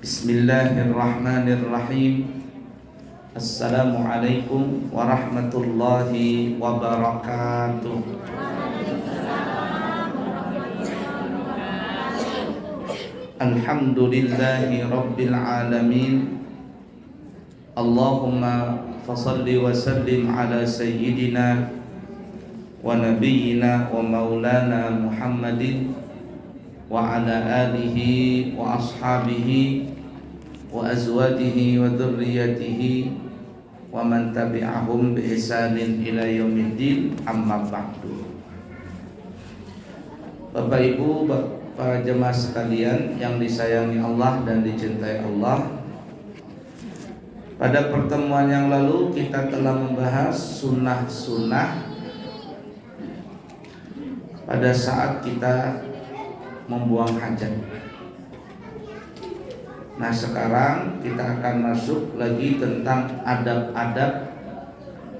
Bismillahirrahmanirrahim. Assalamualaikum warahmatullahi wabarakatuh. Alhamdulillahi rabbil alamin. Allahumma fasalli wa sallim ala sayyidina wa nabiyyina wa maulana Muhammadin wa ala alihi wa ashabihi wa azwajihi wa dhurriyyatihi wa man tabi'ahum bi ihsanin ila yaumiddin, amma ba'du. Bapak Ibu, para jemaah sekalian yang disayangi Allah dan dicintai Allah, pada pertemuan yang lalu kita telah membahas sunnah-sunnah pada saat kita membuang hajat. Nah, sekarang kita akan masuk lagi tentang adab-adab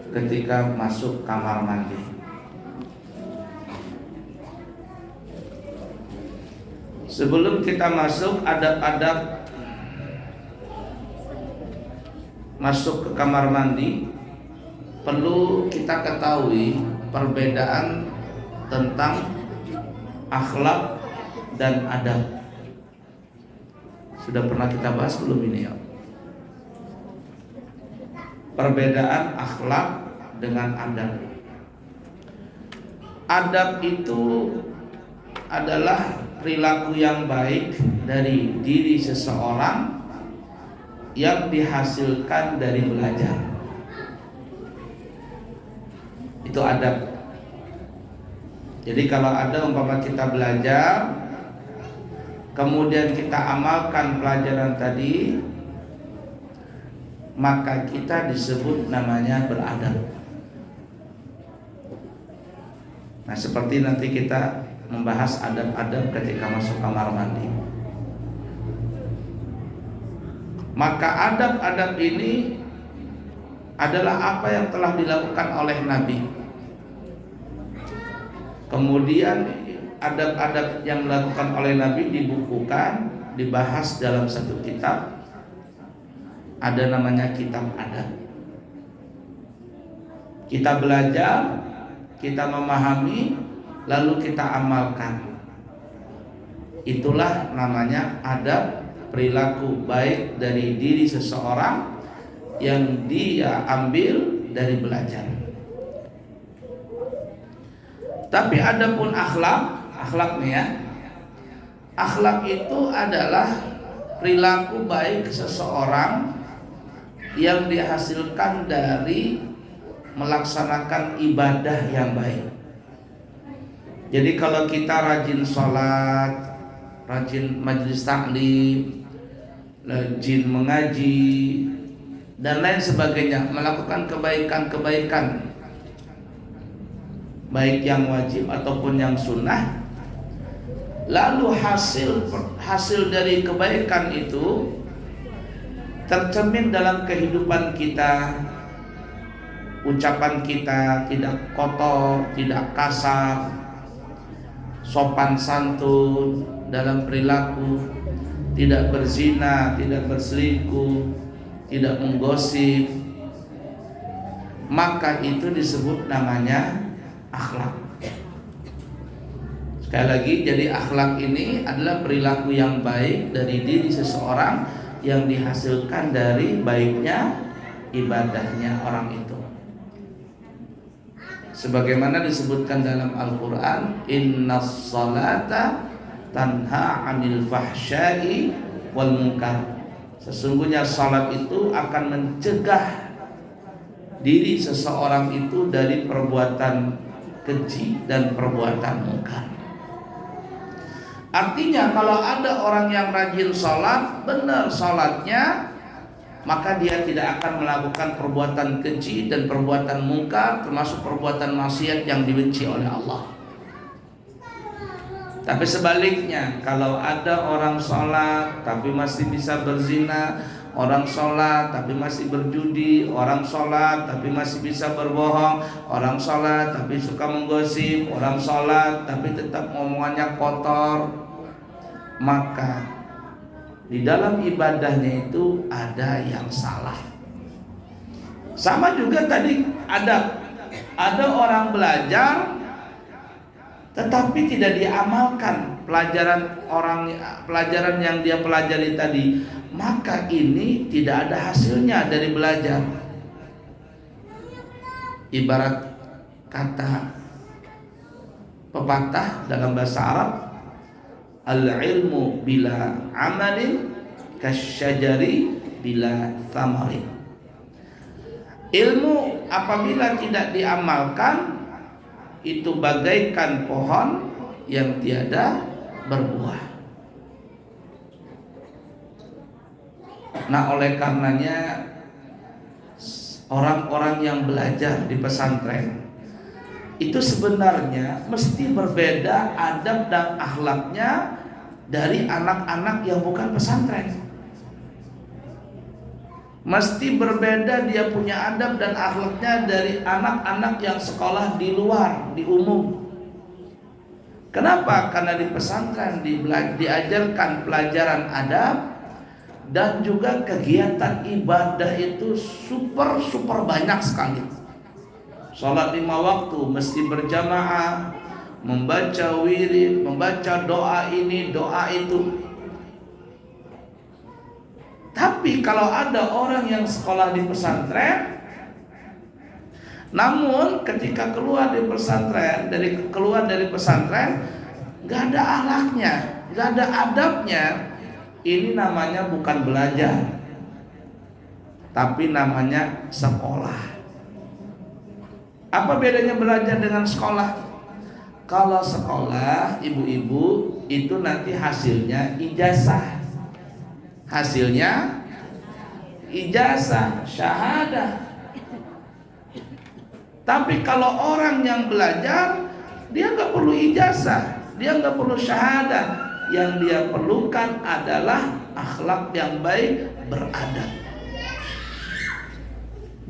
ketika masuk kamar mandi. Sebelum kita masuk adab-adab masuk ke kamar mandi, perlu kita ketahui perbedaan tentang akhlak dan adab. Sudah pernah kita bahas belum ini ya? Perbedaan akhlak dengan adab. Adab itu adalah perilaku yang baik dari diri seseorang yang dihasilkan dari belajar. Itu adab. Jadi kalau ada umpama kita belajar, kemudian kita amalkan pelajaran tadi, maka kita disebut namanya beradab. Nah, seperti nanti kita membahas adab-adab ketika masuk kamar mandi. Maka adab-adab ini adalah apa yang telah dilakukan oleh Nabi. Kemudian adab-adab yang dilakukan oleh Nabi dibukukan, dibahas dalam satu kitab. Ada namanya kitab adab. Kita belajar, kita memahami, lalu kita amalkan. Itulah namanya adab, perilaku baik dari diri seseorang yang dia ambil dari belajar. Tapi adapun akhlak nih ya, akhlak itu adalah perilaku baik seseorang yang dihasilkan dari melaksanakan ibadah yang baik. Jadi kalau kita rajin sholat, rajin majelis taklim, rajin mengaji dan lain sebagainya, melakukan kebaikan-kebaikan baik yang wajib ataupun yang sunnah, lalu hasil dari kebaikan itu tercermin dalam kehidupan kita. Ucapan kita tidak kotor, tidak kasar, sopan santun dalam perilaku, tidak berzina, tidak berselingkuh, tidak menggosip, maka itu disebut namanya akhlak. Sekali lagi, jadi akhlak ini adalah perilaku yang baik dari diri seseorang yang dihasilkan dari baiknya ibadahnya orang itu. Sebagaimana disebutkan dalam Al-Quran, innas salata tanha anil fahsyai wal munkar. Sesungguhnya salat itu akan mencegah diri seseorang itu dari perbuatan keji dan perbuatan mungkar. Artinya kalau ada orang yang rajin sholat, benar sholatnya, maka dia tidak akan melakukan perbuatan keji dan perbuatan mungkar, termasuk perbuatan maksiat yang dibenci oleh Allah. Tapi sebaliknya, kalau ada orang sholat tapi masih bisa berzina, orang sholat tapi masih berjudi, orang sholat tapi masih bisa berbohong, orang sholat tapi suka menggosip, orang sholat tapi tetap ngomongannya kotor, maka di dalam ibadahnya itu ada yang salah. Sama juga tadi ada orang belajar tetapi tidak diamalkan pelajaran yang dia pelajari tadi, maka ini tidak ada hasilnya dari belajar. Ibarat kata pepatah dalam bahasa Arab, al-ilmu bila amalin kasyajari bila thamarin. Ilmu apabila tidak diamalkan itu bagaikan pohon yang tiada berbuah. Nah, oleh karenanya orang-orang yang belajar di pesantren itu sebenarnya mesti berbeda adab dan akhlaknya dari anak-anak yang bukan pesantren. Mesti berbeda dia punya adab dan akhlaknya dari anak-anak yang sekolah di luar, di umum. Kenapa? Karena di pesantren diajarkan pelajaran adab dan juga kegiatan ibadah itu super banyak sekali. Sholat 5 waktu mesti berjamaah, membaca wirid, membaca doa ini, doa itu. Tapi kalau ada orang yang sekolah di pesantren, namun ketika keluar dari pesantren nggak ada akhlaknya, nggak ada adabnya, ini namanya bukan belajar, tapi namanya sekolah. Apa bedanya belajar dengan sekolah? Kalau sekolah, ibu-ibu, itu nanti hasilnya ijazah. Hasilnya ijazah, syahadah. Tapi kalau orang yang belajar, dia nggak perlu ijazah, dia nggak perlu syahadah. Yang dia perlukan adalah akhlak yang baik, beradab.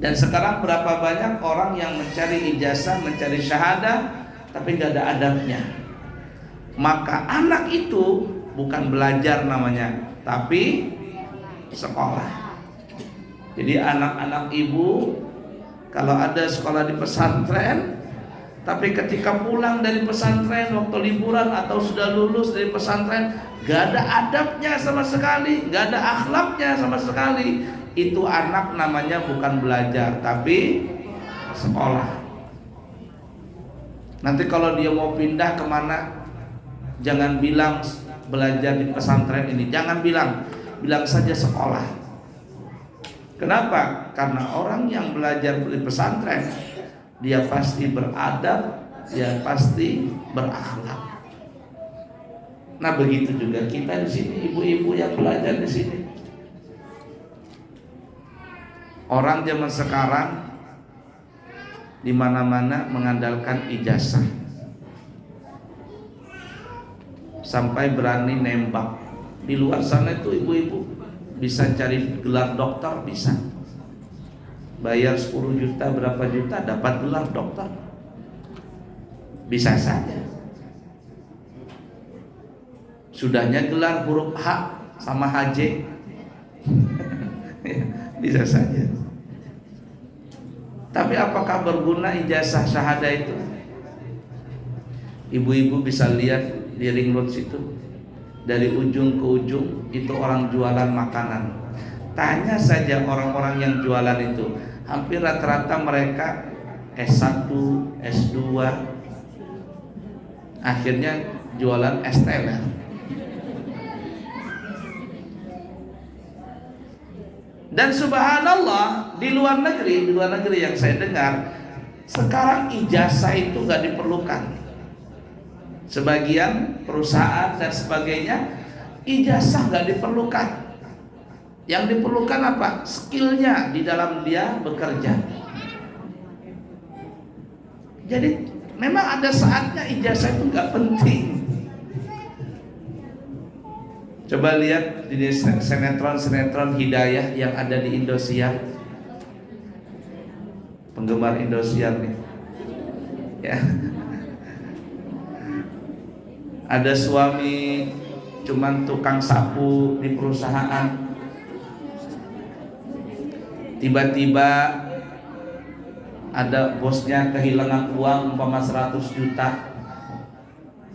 Dan sekarang berapa banyak orang yang mencari ijazah, mencari syahadah, tapi nggak ada adabnya. Maka anak itu bukan belajar namanya, tapi sekolah. Jadi anak-anak ibu kalau ada sekolah di pesantren, tapi ketika pulang dari pesantren waktu liburan atau sudah lulus dari pesantren, gak ada adabnya sama sekali, gak ada akhlaknya sama sekali, itu anak namanya bukan belajar tapi sekolah. Nanti kalau dia mau pindah kemana, jangan bilang belajar di pesantren ini, jangan bilang saja sekolah. Kenapa? Karena orang yang belajar di pesantren, dia pasti beradab, dia pasti berakhlak. Nah, begitu juga kita di sini, ibu-ibu yang belajar di sini. Orang zaman sekarang di mana-mana mengandalkan ijazah, sampai berani nembak. Di luar sana itu ibu-ibu bisa cari gelar dokter, bisa bayar 10 juta, berapa juta dapat gelar dokter, bisa saja. Sudahnya gelar huruf H sama HJ bisa saja. Tapi apakah berguna ijazah syahadah itu? Ibu-ibu bisa lihat di ring road situ, dari ujung ke ujung itu orang jualan makanan. Tanya saja orang-orang yang jualan itu, hampir rata-rata mereka S1, S2, akhirnya jualan es teler. Dan subhanallah, di luar negeri yang saya dengar, sekarang ijazah itu gak diperlukan. Sebagian perusahaan dan sebagainya, ijazah gak diperlukan. Yang diperlukan apa? Skillnya di dalam dia bekerja. Jadi memang ada saatnya ijazah itu gak penting. Coba lihat di sinetron Hidayah yang ada di Indosiar. Penggemar Indosiar nih, ya. Ada suami cuman tukang sapu di perusahaan, tiba-tiba ada bosnya kehilangan uang umpama 100 juta,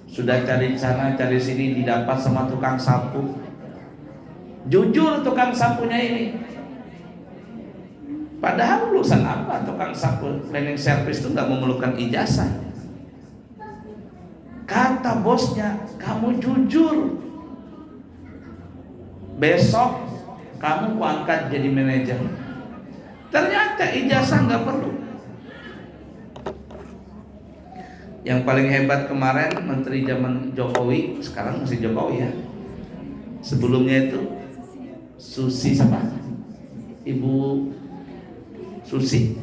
sudah cari sana cari sini didapat sama tukang sapu. Jujur tukang sapunya ini, padahal lulusan apa tukang sapu cleaning service itu nggak memerlukan ijazah. Kata bosnya, kamu jujur, besok kamu kuangkat jadi manajer. Ternyata ijazah nggak perlu. Yang paling hebat kemarin menteri zaman Jokowi, sekarang masih Jokowi ya. Sebelumnya itu Susi siapa? Ibu Susi,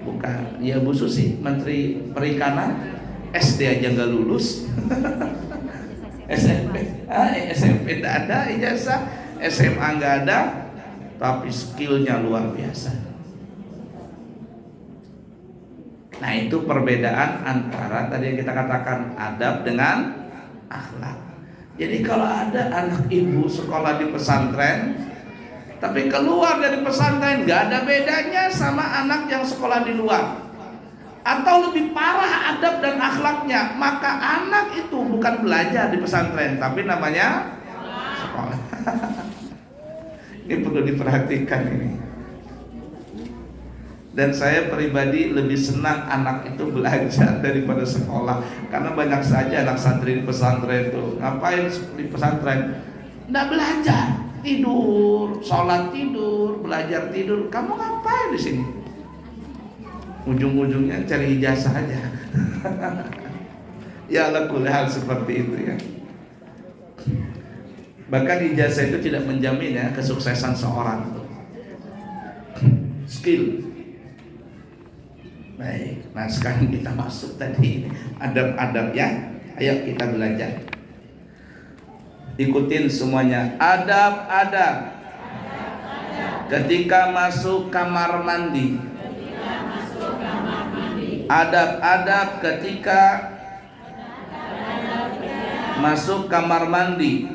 bukan? Ya Bu Susi, Menteri Perikanan, SD aja nggak lulus. SMP nggak ada ijazah, SMA nggak ada, tapi skillnya luar biasa. Nah itu perbedaan antara tadi yang kita katakan adab dengan akhlak. Jadi kalau ada anak ibu sekolah di pesantren, tapi keluar dari pesantren gak ada bedanya sama anak yang sekolah di luar, atau lebih parah adab dan akhlaknya, maka anak itu bukan belajar di pesantren, tapi namanya sekolah. Ini perlu diperhatikan ini. Dan saya pribadi lebih senang anak itu belajar daripada sekolah, karena banyak saja anak santri di pesantren itu ngapain di pesantren? Nggak belajar, tidur, sholat tidur, belajar tidur. Kamu ngapain di sini? Ujung-ujungnya cari ijazah aja. Ya ala kulli hal seperti itu ya. Bahkan ijazah itu tidak menjamin ya kesuksesan seorang. Skill. Baik, nah sekarang kita masuk tadi adab-adab ya. Ayo kita belajar. Ikutin semuanya. Adab-adab ketika masuk kamar mandi. Adab-adab ketika masuk kamar mandi.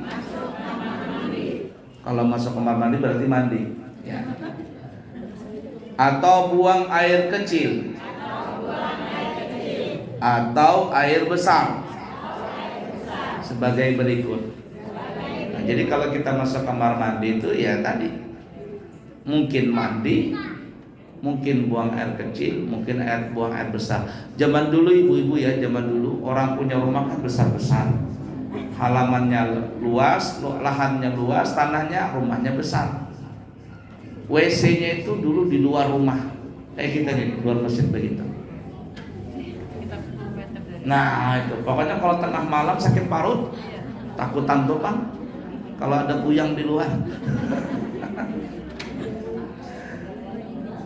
Kalau masuk kamar mandi berarti mandi ya. Atau buang air kecil atau air besar sebagai berikut. Nah, jadi kalau kita masuk kamar mandi itu ya tadi mungkin mandi, mungkin buang air kecil, mungkin buang air besar. Zaman dulu ibu-ibu ya, zaman dulu orang punya rumah kan besar-besar, halamannya luas, lahannya luas, tanahnya, rumahnya besar. WC-nya itu dulu di luar rumah, kayak kita nih, luar masjid begitu. Nah itu pokoknya kalau tengah malam sakit parut, takutan tuh Pak kalau ada kuyang di luar.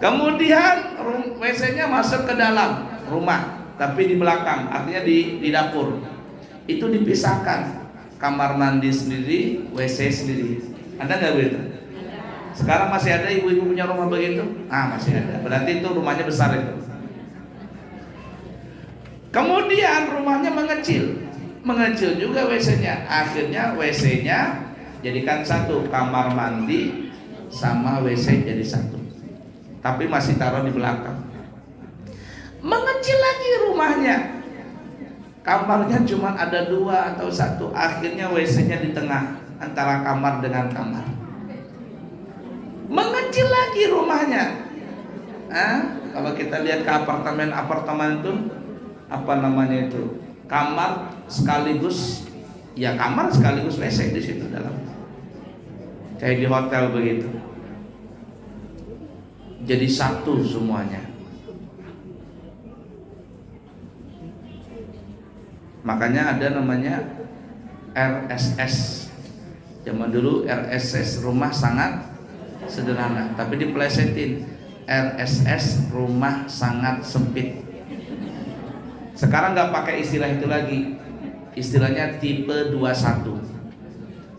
Kemudian WC-nya masuk ke dalam rumah, tapi di belakang, artinya di dapur. Itu dipisahkan, kamar mandi sendiri, WC sendiri. Ada nggak begitu? Sekarang masih ada ibu-ibu punya rumah begitu? Ah masih ada. Berarti itu rumahnya besar itu. Kemudian rumahnya mengecil juga WC-nya. Akhirnya WC-nya jadikan satu, kamar mandi sama WC jadi satu. Tapi masih taruh di belakang. Mengecil lagi rumahnya. Kamarnya cuma ada 2 atau 1. Akhirnya WC-nya di tengah antara kamar dengan kamar. Mengecil lagi rumahnya. Kalau kita lihat ke apartemen itu, apa namanya itu, kamar sekaligus ya kamar sekaligus WC di situ dalam, kayak di hotel begitu. Jadi satu semuanya. Makanya ada namanya RSS. Zaman dulu RSS rumah sangat sederhana, tapi dipelesetin RSS rumah sangat sempit. Sekarang nggak pakai istilah itu lagi, istilahnya tipe 21.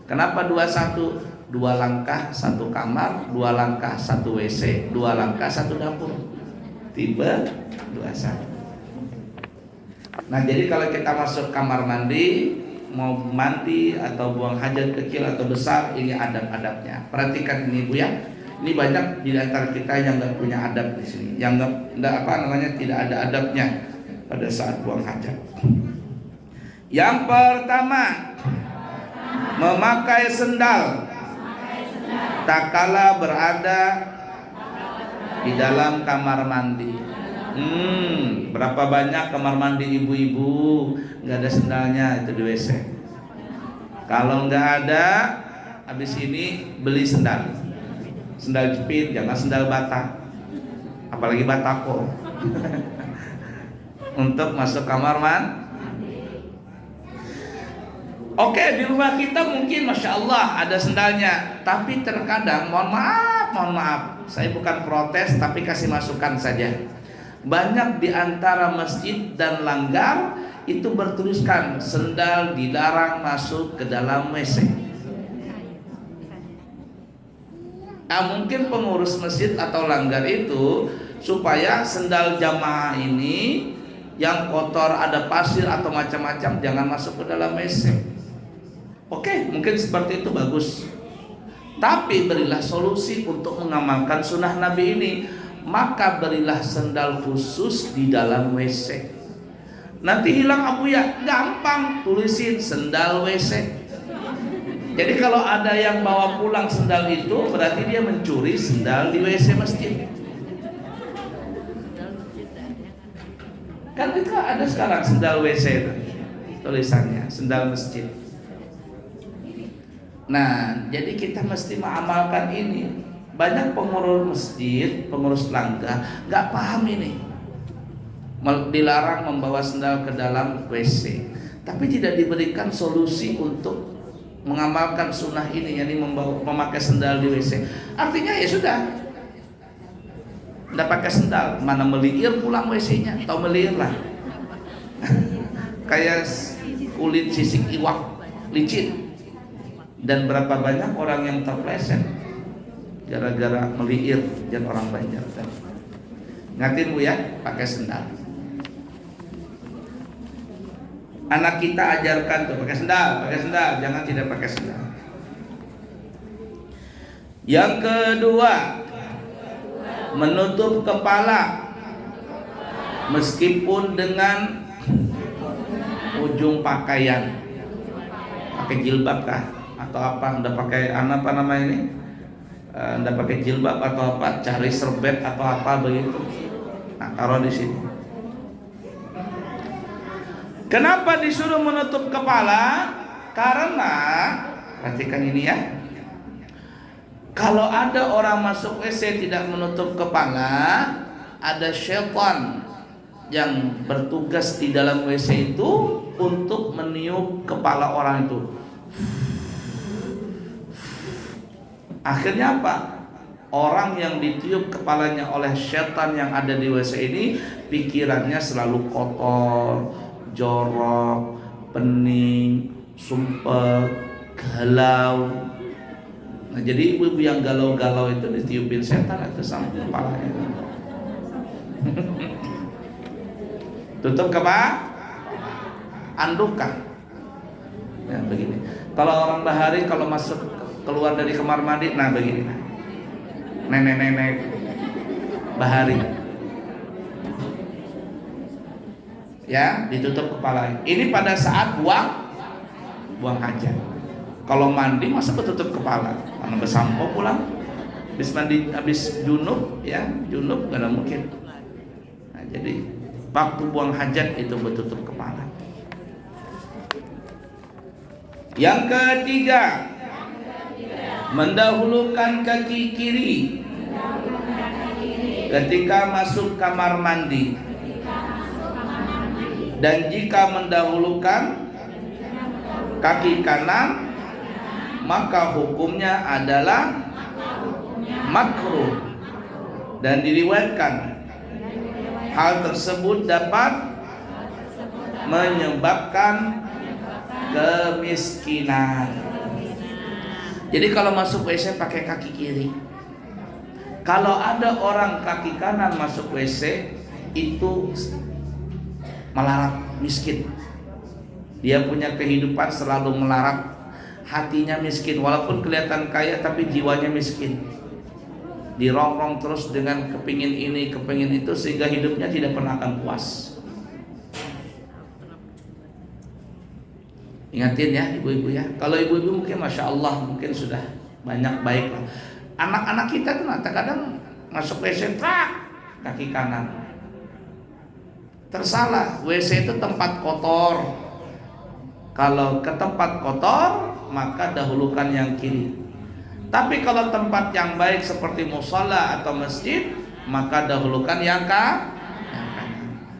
Kenapa 21? 2 langkah 1 kamar, 2 langkah 1 WC, 2 langkah 1 dapur. Tipe 21. Nah jadi kalau kita masuk kamar mandi, mau mandi atau buang hajat kecil atau besar, ini adab-adabnya. Perhatikan ini Bu ya. Ini banyak di antara kita yang nggak punya adab di sini, yang nggak tidak ada adabnya pada saat buang hajat. Yang pertama, memakai sendal tak kala berada di dalam kamar mandi. Berapa banyak kamar mandi ibu-ibu nggak ada sendalnya itu di WC. Kalau nggak ada, habis ini beli sendal jepit, jangan sendal bata, apalagi batako untuk masuk kamar mandi. Oke, di rumah kita mungkin Masya Allah ada sendalnya, tapi terkadang mohon maaf, saya bukan protes tapi kasih masukan saja. Banyak di antara masjid dan langgar itu bertuliskan sendal dilarang masuk ke dalam WC. Mungkin pengurus masjid atau langgar itu supaya sendal jamaah ini yang kotor, ada pasir atau macam-macam jangan masuk ke dalam WC. Oke, mungkin seperti itu bagus. Tapi berilah solusi untuk mengamalkan sunnah Nabi ini. Maka berilah sendal khusus di dalam WC. Nanti hilang Abu ya, gampang tulisin sendal WC. Jadi kalau ada yang bawa pulang sendal itu berarti dia mencuri sendal di WC masjid. Kan itu ada sekarang sendal WC itu, tulisannya sendal masjid. Nah, jadi kita mesti mengamalkan ini. Banyak pengurus masjid, pengurus langgar nggak paham ini. Dilarang membawa sendal ke dalam WC, tapi tidak diberikan solusi untuk mengamalkan sunnah ini, yakni memakai sendal di WC. Artinya ya sudah, tidak pakai sendal, mana meliir pulang WC-nya, atau meliir lah kayak kulit sisik iwak licin. Dan berapa banyak orang yang terpleset gara-gara meliir dan orang Banjar. Ngatin Bu ya, pakai sendal. Anak kita ajarkan tuh pakai sendal, jangan tidak pakai sendal. Yang kedua, menutup kepala meskipun dengan ujung pakaian. Pakai jilbab kah atau apa? Anda pakai apa namanya ini? Anda pakai jilbab atau apa? Cari serbet atau apa begitu? Nah, taruh di sini. Kenapa disuruh menutup kepala? Karena perhatikan ini ya. Kalau ada orang masuk WC tidak menutup kepala, ada syaitan yang bertugas di dalam WC itu untuk meniup kepala orang itu. Akhirnya apa? Orang yang ditiup kepalanya oleh syaitan yang ada di WC ini pikirannya selalu kotor, jorok, pening, sumpah, galau. Nah, jadi ibu-ibu yang galau-galau itu ditiupin setan itu sama kepalanya. Tutup kepala, andukkan. Ya begini. Kalau orang bahari kalau masuk keluar dari kamar mandi, nah begini. Nenek-nenek bahari. Ya, ditutup kepala. Ini pada saat buang hajat. Kalau mandi masa tutup kepala? Karena bersampo pulang. Habis mandi, habis junub, ya junub nggak ada mungkin. Nah, jadi waktu buang hajat itu bertutup kepala. Yang ketiga, mendahulukan kaki kiri ketika masuk kamar mandi. Dan jika mendahulukan kaki kanan, maka hukumnya adalah makruh. Dan diriwayatkan hal tersebut dapat menyebabkan kemiskinan. Jadi kalau masuk WC pakai kaki kiri. Kalau ada orang kaki kanan masuk WC itu melarat, miskin. Dia punya kehidupan selalu melarat, hatinya miskin, walaupun kelihatan kaya tapi jiwanya miskin. Dirongrong terus dengan kepingin ini, kepingin itu, sehingga hidupnya tidak pernah akan puas. Ingatin ya ibu-ibu ya. Kalau ibu-ibu mungkin masya Allah mungkin sudah banyak baik lah. Anak-anak kita tuh kadang masuk WC kaki kanan. Tersalah, WC itu tempat kotor. Kalau ke tempat kotor, maka dahulukan yang kiri. Tapi kalau tempat yang baik seperti mushola atau masjid, maka dahulukan yang kanan.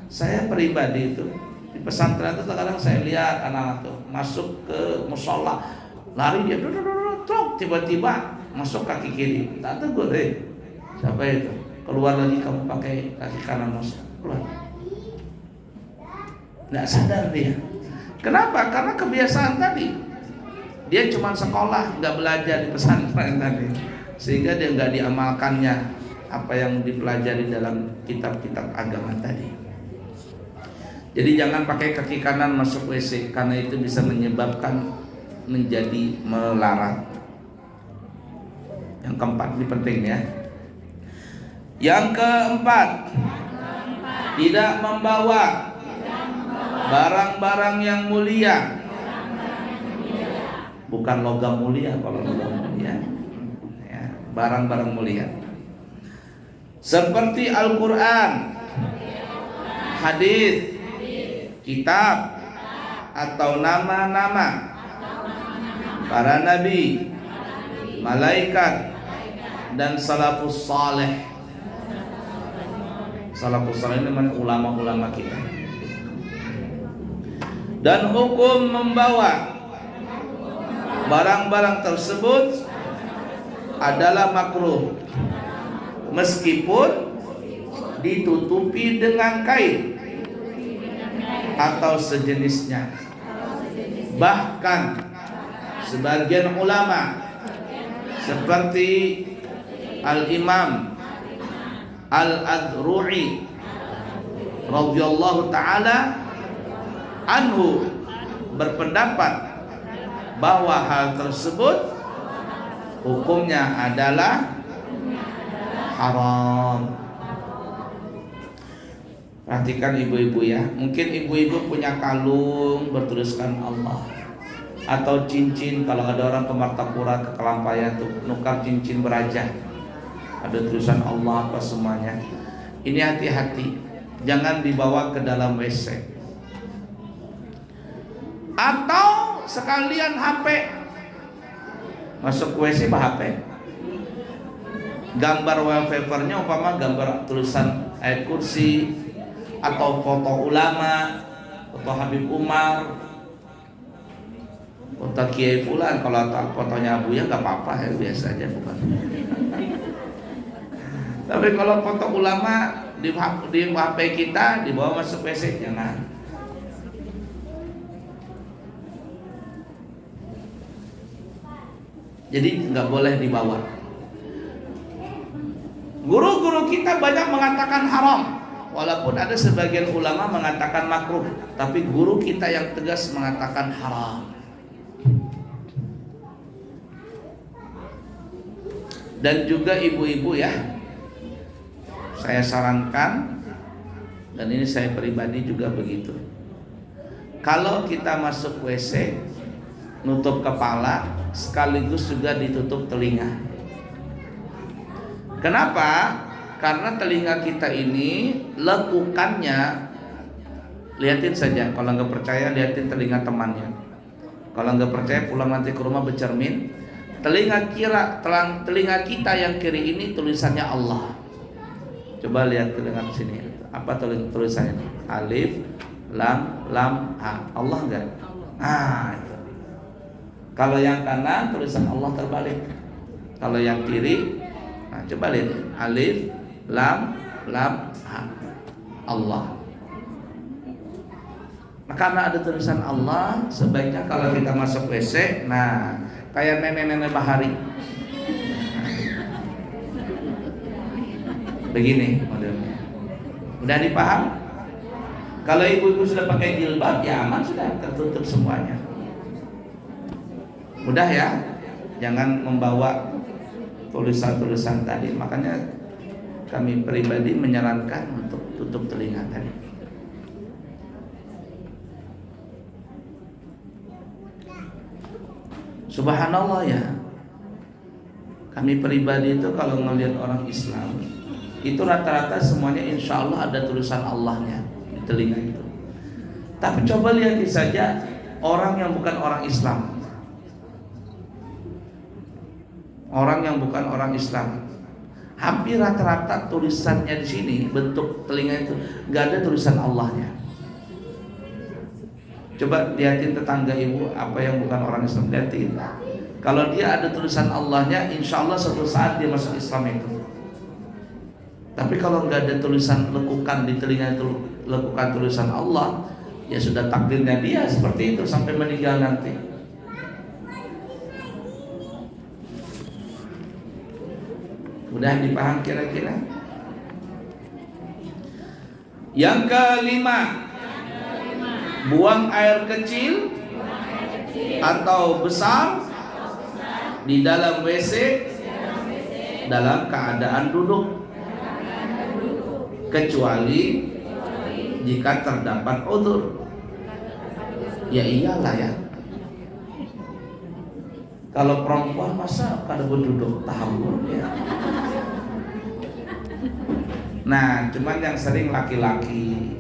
Saya pribadi itu di pesantren itu kadang saya lihat anak-anak tuh masuk ke mushola, lari dia truk, tiba-tiba masuk kaki kiri. Tak tegur, siapa itu? Keluar lagi, kamu pakai kaki kanan masuk. Keluar. Nggak sadar dia. Kenapa? Karena kebiasaan tadi. Dia cuma sekolah, nggak belajar di pesantren tadi, sehingga dia nggak diamalkannya apa yang dipelajari dalam kitab-kitab agama tadi. Jadi jangan pakai kaki kanan masuk WC, karena itu bisa menyebabkan menjadi melarat. Yang keempat ini penting ya. Yang keempat, tidak membawa barang-barang yang mulia. Bukan logam mulia, kalau logam mulia ya, barang-barang mulia seperti Al-Quran, hadis, kitab, atau nama-nama para nabi, malaikat, dan salafus saleh. Salafus saleh ini namanya ulama-ulama kita. Dan hukum membawa barang-barang tersebut adalah makruh, meskipun ditutupi dengan kain atau sejenisnya. Bahkan sebagian ulama seperti Al-Imam Al-Adru'i radhiyallahu ta'ala anhu berpendapat bahwa hal tersebut hukumnya adalah haram. Perhatikan ibu-ibu ya. Mungkin ibu-ibu punya kalung bertuliskan Allah, atau cincin. Kalau ada orang ke Martapura, ke Kelampayan tuh nukar cincin beraja, ada tulisan Allah apa semuanya. Ini hati-hati, jangan dibawa ke dalam WC. Atau sekalian HP, masuk WC HP, gambar wallpapernya umpama gambar tulisan ayat kursi, atau foto ulama, foto Habib Umar, foto Kiai Fulan. Kalau fotonya Abuya nggak apa-apa ya, biasa aja bukan. Tapi kalau foto ulama di HP kita dibawa masuk WC, jangan. Jadi nggak boleh dibawa. Guru-guru kita banyak mengatakan haram, walaupun ada sebagian ulama mengatakan makruh, tapi guru kita yang tegas mengatakan haram. Dan juga ibu-ibu ya, saya sarankan, dan ini saya pribadi juga begitu. Kalau kita masuk WC, nutup kepala, sekaligus juga ditutup telinga. Kenapa? Karena telinga kita ini lekukannya, lihatin saja. Kalau nggak percaya, lihatin telinga temannya. Kalau nggak percaya, pulang nanti ke rumah bercermin. Telinga kita yang kiri ini tulisannya Allah. Coba lihat telinga sini. Apa tulisannya? Alif, lam, ha. Allah enggak? Itu. Kalau yang kanan tulisan Allah terbalik. Kalau yang kiri, coba lihat, alif, lam, ha. Allah. Nah, karena ada tulisan Allah, sebaiknya kalau kita masuk WC, kayak nenek-nenek bahari. Begini modelnya. Udah dipaham? Kalau ibu-ibu sudah pakai jilbab, ya aman, sudah tertutup semuanya. Mudah ya, jangan membawa tulisan-tulisan tadi. Makanya kami pribadi menyarankan untuk tutup telinga tadi. Subhanallah ya, kami pribadi itu kalau ngelihat orang Islam itu rata-rata semuanya insya Allah ada tulisan Allahnya di telinga itu. Tapi coba lihat saja orang yang bukan orang Islam, orang yang bukan orang Islam, hampir rata-rata tulisannya di sini bentuk telinga itu nggak ada tulisan Allahnya. Coba lihatin tetangga ibu apa yang bukan orang Islam, lihatin. Kalau dia ada tulisan Allahnya, insya Allah suatu saat dia masuk Islam itu. Tapi kalau nggak ada tulisan lekukan di telinga itu, lekukan tulisan Allah, ya sudah takdirnya dia seperti itu sampai meninggal nanti. Mudah dipaham kira-kira? Yang kelima, buang air kecil atau besar di dalam WC dalam keadaan duduk, kecuali jika terdapat udzur. Ya iyalah ya, kalau perempuan masa kada duduk tahambur ya. Nah, cuman yang sering laki-laki.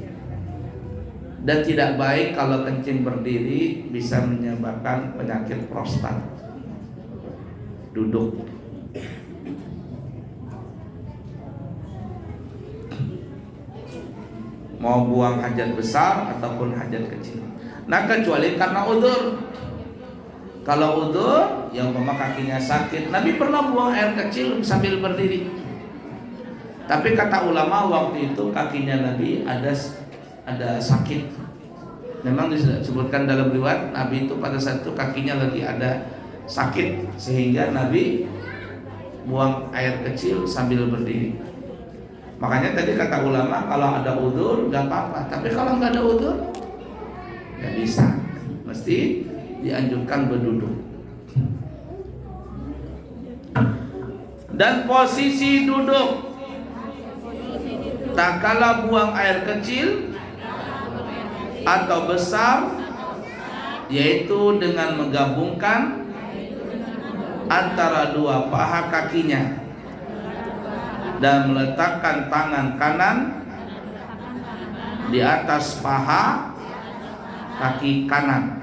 Dan tidak baik kalau kencing berdiri, bisa menyebabkan penyakit prostat. Duduk. Mau buang hajat besar ataupun hajat kecil. Nah, kecuali karena udzur. Kalau udzur, yang umpama kakinya sakit, Nabi pernah buang air kecil sambil berdiri. Tapi kata ulama waktu itu kakinya Nabi ada sakit. Memang disebutkan dalam riwayat Nabi itu pada saat itu kakinya lagi ada sakit sehingga Nabi buang air kecil sambil berdiri. Makanya tadi kata ulama kalau ada udzur nggak apa-apa, tapi kalau nggak ada udzur nggak bisa, mesti dianjurkan berduduk. Dan posisi duduk tak kala buang air kecil atau besar, yaitu dengan menggabungkan antara dua paha kakinya dan meletakkan tangan kanan di atas paha kaki kanan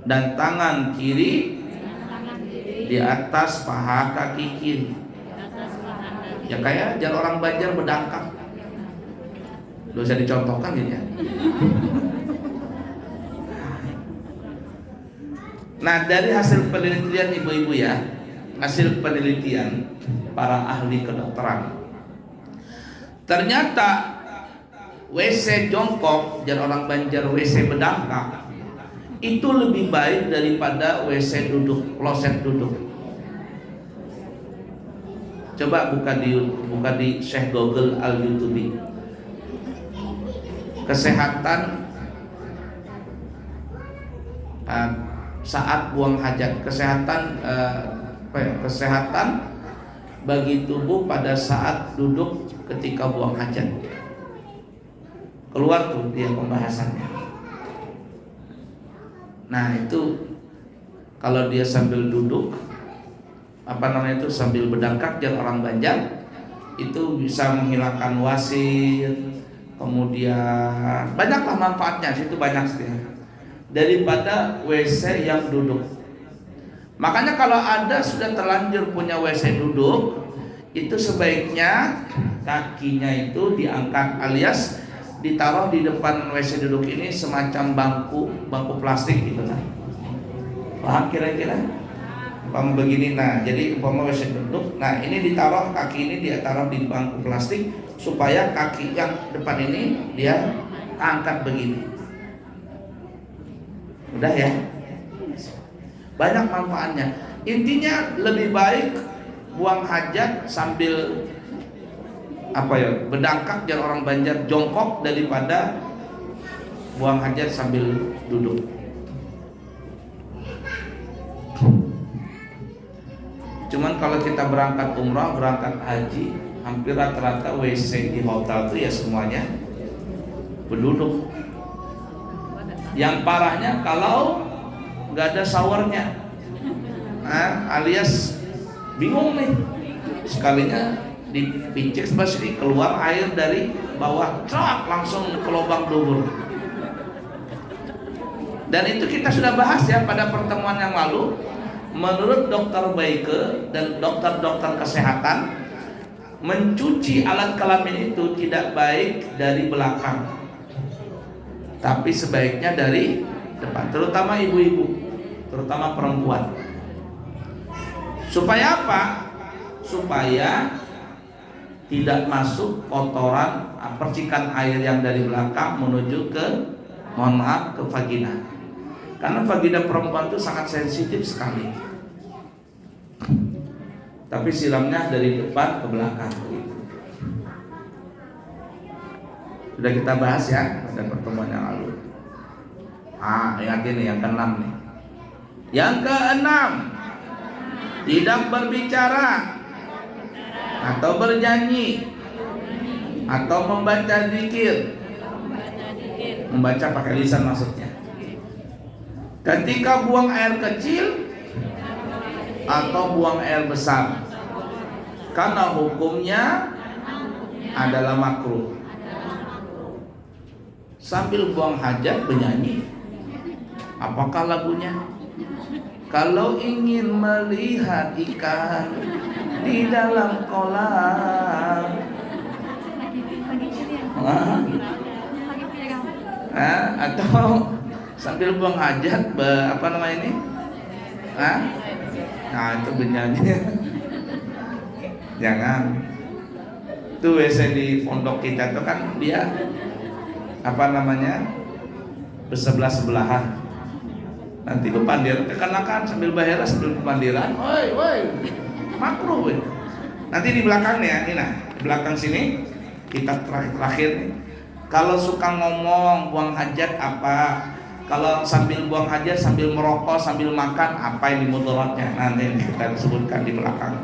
dan tangan kiri di atas paha kaki kiri. Ya kayak jalan orang Banjar berdangkap. Gak usah dicontohkan gitu ya. Nah, dari hasil penelitian ibu-ibu ya, hasil penelitian para ahli kedokteran, ternyata WC jongkok, jalan orang Banjar WC berdangkap, itu lebih baik daripada WC duduk, kloset duduk. Coba buka di Syekh Google al-YouTube. Kesehatan saat buang hajat, kesehatan bagi tubuh pada saat duduk ketika buang hajat. Keluar tuh dia pembahasannya. Nah, itu kalau dia sambil duduk, sambil berdangkap jalan orang Banjar, itu bisa menghilangkan wasir, kemudian banyaklah manfaatnya, situ banyak sih daripada WC yang duduk. Makanya kalau Anda sudah terlanjur punya WC duduk, itu sebaiknya kakinya itu diangkat alias ditaruh di depan WC duduk ini semacam bangku plastik gitu kan. Paham kira-kira? Umpama begini, nah jadi umpama WC duduk, nah ini ditaruh, kaki ini dia taruh di bangku plastik supaya kaki yang depan ini dia angkat begini. Udah ya, banyak manfaatnya. Intinya lebih baik buang hajat sambil apa ya, berdangkak jar orang Banjar, jongkok daripada buang hajat sambil duduk. Cuman kalau kita berangkat umrah, berangkat haji, hampir rata-rata WC di hotel itu ya semuanya berduduk. Yang parahnya kalau nggak ada showernya, alias bingung nih, sekalinya dipicik pasti keluar air dari bawah, cak langsung ke lubang dubur. Dan itu kita sudah bahas ya pada pertemuan yang lalu. Menurut dokter Baike dan dokter-dokter kesehatan, mencuci alat kelamin itu tidak baik dari belakang, tapi sebaiknya dari depan, terutama ibu-ibu, terutama perempuan. Supaya apa? Supaya tidak masuk kotoran, percikan air yang dari belakang menuju ke, mohon maaf, ke vagina. Karena vagina perempuan itu sangat sensitif sekali. Tapi siramnya dari depan ke belakang. Sudah kita bahas ya pada pertemuan yang lalu. Yang ini yang keenam nih. Yang keenam, tidak berbicara atau bernyanyi atau membaca zikir. Membaca pakai lisan maksudnya. Ketika buang air kecil atau buang air besar, karena hukumnya adalah makruh. Sambil buang hajat bernyanyi, apakah lagunya? Kalau ingin melihat ikan di dalam kolam, atau sambil buang hajat, apa namanya ini? Nah itu bernyanyi. Jangan. Itu WC di pondok kita itu kan dia apa namanya, bersebelah-sebelahan. Nanti kepandiran kekanakan sambil bahera sambil kepandiran, woi makruh. Nanti di belakangnya ini, nah di belakang sini kita terakhir nih. Kalau suka ngomong buang hajat apa, kalau sambil buang hajat sambil merokok sambil makan, apa yang mudaratnya? Nanti kita sebutkan di belakang.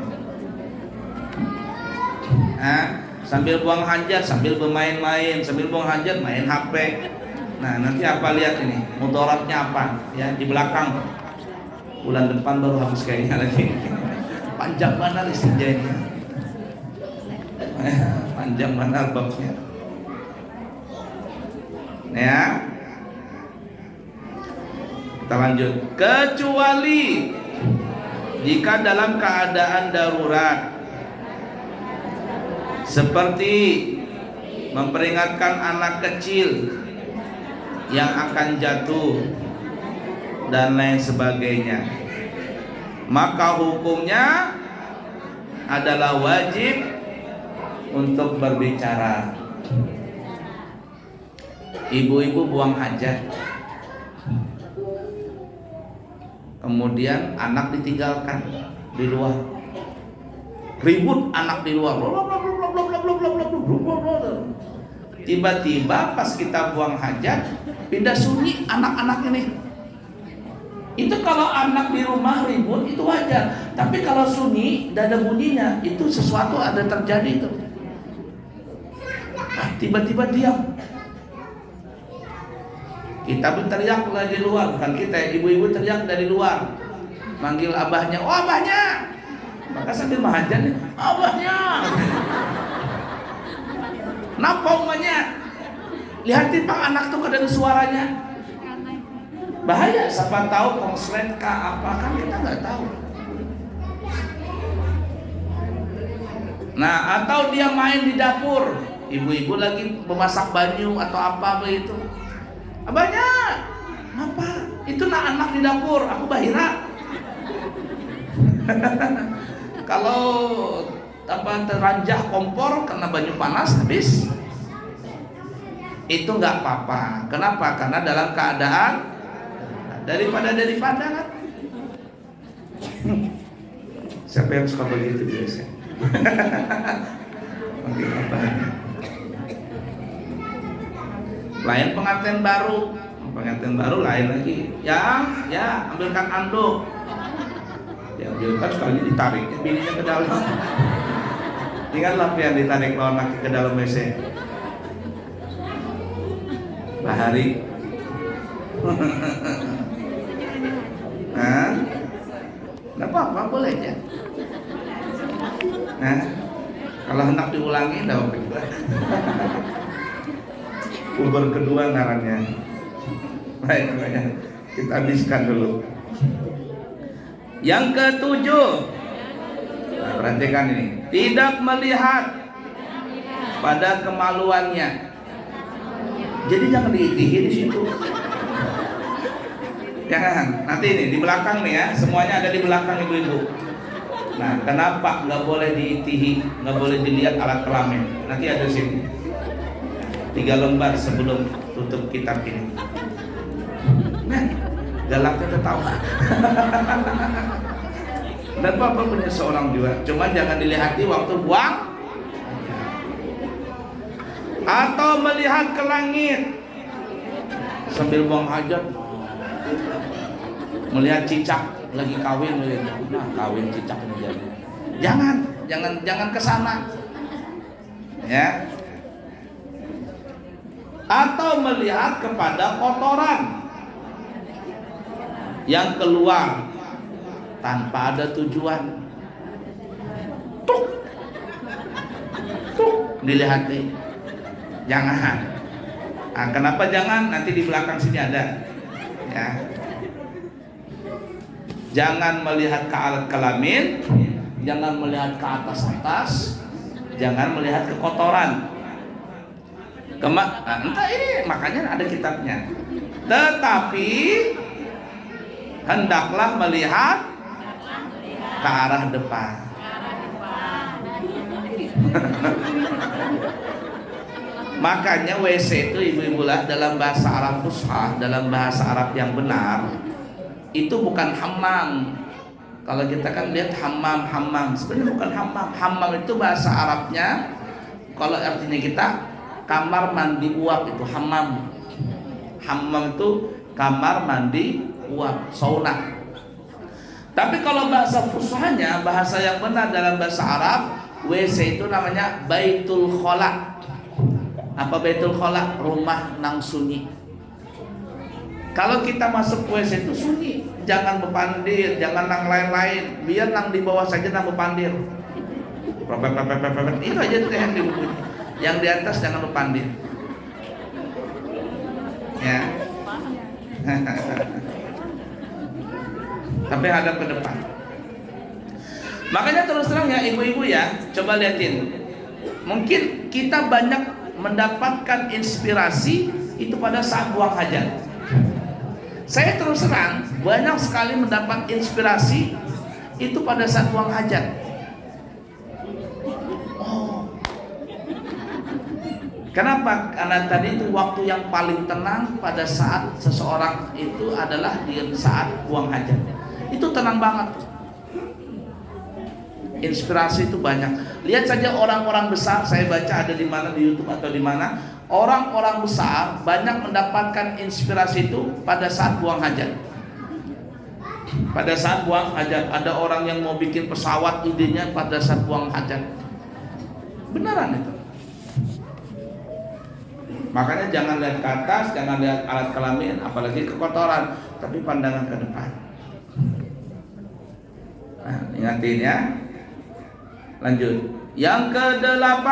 Sambil buang hajat sambil bermain-main, sambil buang hajat main HP. Nah nanti apa, lihat ini mudaratnya apa ya di belakang. Bulan depan baru habis kayaknya lagi. Panjang mana istinjanya, panjang mana babnya ya. Kita lanjut. Kecuali jika dalam keadaan darurat, seperti memperingatkan anak kecil yang akan jatuh dan lain sebagainya, maka hukumnya adalah wajib untuk berbicara. Ibu-ibu buang hajat, kemudian anak ditinggalkan di luar, ribut anak di luar, tiba-tiba pas kita buang hajat pindah sunyi anak-anak ini. Itu kalau anak di rumah ribut itu wajar, tapi kalau sunyi tidak ada bunyinya, itu sesuatu ada terjadi itu. Tiba-tiba diam. Kita berteriak dari luar, bukan kita, ibu-ibu teriak dari luar, manggil abahnya, oh abahnya, maka sambil mahajat, abahnya, napa umanya, lihatin pak anak tuh kedengar suaranya, bahaya, siapa tahu konslet kah apa, kan kita nggak tahu. Nah atau dia main di dapur, ibu-ibu lagi memasak banyu atau apa begitu. Abahnya, apa? Itu anak di dapur, aku bahira. Kalau apa teranjah kompor karena banyu panas habis, itu nggak apa-apa. Kenapa? Karena dalam keadaan daripada kan. Siapa yang suka begitu biasa? Lain pengantin baru lain lagi. Ya ambilkan anduk. Diambilkan sekali ditarik bininya ke dalam. Ingatlah yang ditarik lawan laki ke dalam WC. Bahari. Nah, nggak apa-apa, boleh aja. Nah, kalau hendak diulangi, nggak apa-apa juga. Puber kedua ngarannya. Baik, kita habiskan dulu. Yang ketujuh, nah, perhatikan ini, tidak melihat pada kemaluannya. Jadi jangan diitihi di situ. Jangan. Nanti ini di belakang nih ya, semuanya ada di belakang ibu-ibu. Nah, kenapa nggak boleh diitihi, nggak boleh dilihat alat kelamin? Nanti ada sini 3 lembar sebelum tutup kitab ini. Nah, galaknya ketawa. Dan Bapak punya seorang juga, cuman jangan dilihati waktu buang atau melihat ke langit sambil buang hajat, melihat cicak lagi kawin, kawin cicak ini jadi. Jangan ke sana. Ya. Atau melihat kepada kotoran yang keluar tanpa ada tujuan. Tuk dilihati. Jangan. Nah, kenapa jangan? Nanti di belakang sini ada. Ya. Jangan melihat ke alat kelamin, jangan melihat ke atas, jangan melihat ke kotoran. Nah, entah ini makanya ada kitabnya. Tetapi hendaklah melihat ke arah depan. Makanya WC itu ibu-ibu lah dalam bahasa Arab Fushah, dalam bahasa Arab yang benar itu bukan hammam. Kalau kita kan lihat hammam, sebenarnya bukan hammam. Hammam itu bahasa Arabnya, kalau artinya kita kamar mandi uap, itu hammam. Hammam itu kamar mandi uap, sauna. Tapi kalau bahasa fushahnya, bahasa yang benar dalam bahasa Arab, WC itu namanya baitul khola. Apa baitul khola? Rumah nang sunyi. Kalau kita masuk WC itu sunyi, jangan bepandir, jangan nang lain-lain, biar nang di bawah saja nang bepandir. Itu aja tuh yang di buku. Yang di atas jangan bepandir. Ya. Tapi hadap ke depan. Makanya terus terang ya ibu-ibu ya, coba liatin. Mungkin kita banyak mendapatkan inspirasi itu pada saat buang hajat. Saya terus terang banyak sekali mendapat inspirasi itu pada saat buang hajat. Oh, kenapa? Karena tadi itu waktu yang paling tenang pada saat seseorang itu adalah di saat buang hajat. Itu tenang banget. Inspirasi itu banyak. Lihat saja orang-orang besar, saya baca ada di mana di YouTube atau di mana. Orang-orang besar banyak mendapatkan inspirasi itu pada saat buang hajat. Pada saat buang hajat, ada orang yang mau bikin pesawat, idenya pada saat buang hajat. Beneran itu. Makanya jangan lihat ke atas, jangan lihat alat kelamin, apalagi ke kotoran, tapi pandangan ke depan. Nah, ingatin ya. Lanjut. Yang ke-8,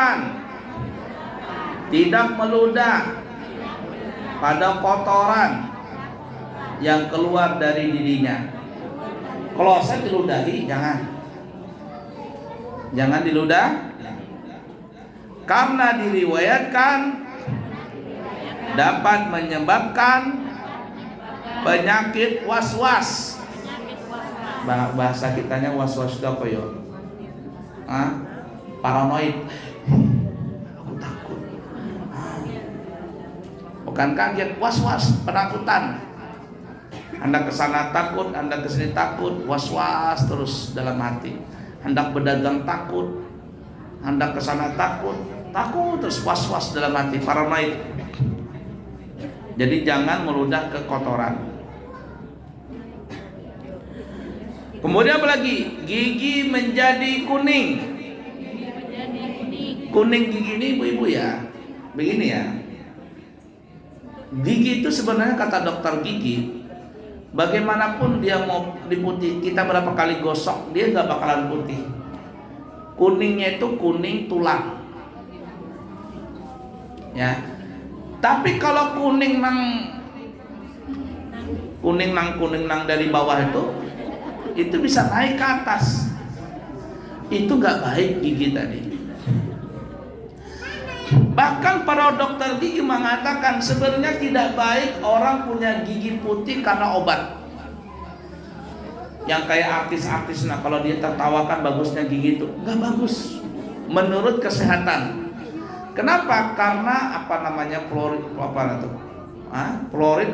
tidak meludah pada kotoran yang keluar dari dirinya. Kloset diludahi, jangan diludah, karena diriwayatkan dapat menyebabkan penyakit was-was. Bahasa kitanya was-was itu apa yo? Paranoid. Aku takut. Bukan kaget, was-was, penakutan. Anda kesana takut, Anda kesini takut, was-was terus dalam hati. Hendak berdagang takut, hendak kesana takut, takut terus was-was dalam hati, paranoid. Jadi jangan meludah ke kotoran. Kemudian apa lagi? Gigi menjadi kuning. Kuning gigi ini ibu-ibu ya, begini ya. Gigi itu sebenarnya kata dokter gigi, bagaimanapun dia mau diputih, kita berapa kali gosok, dia nggak bakalan putih. Kuningnya itu kuning tulang. Ya. Tapi kalau kuning nang dari bawah itu bisa naik ke atas. Itu nggak baik gigi tadi. Bahkan para dokter gigi mengatakan sebenarnya tidak baik orang punya gigi putih karena obat. Yang kayak artis-artis, nah kalau dia tertawakan bagusnya gigi itu nggak bagus menurut kesehatan. Kenapa? Karena apa namanya fluorid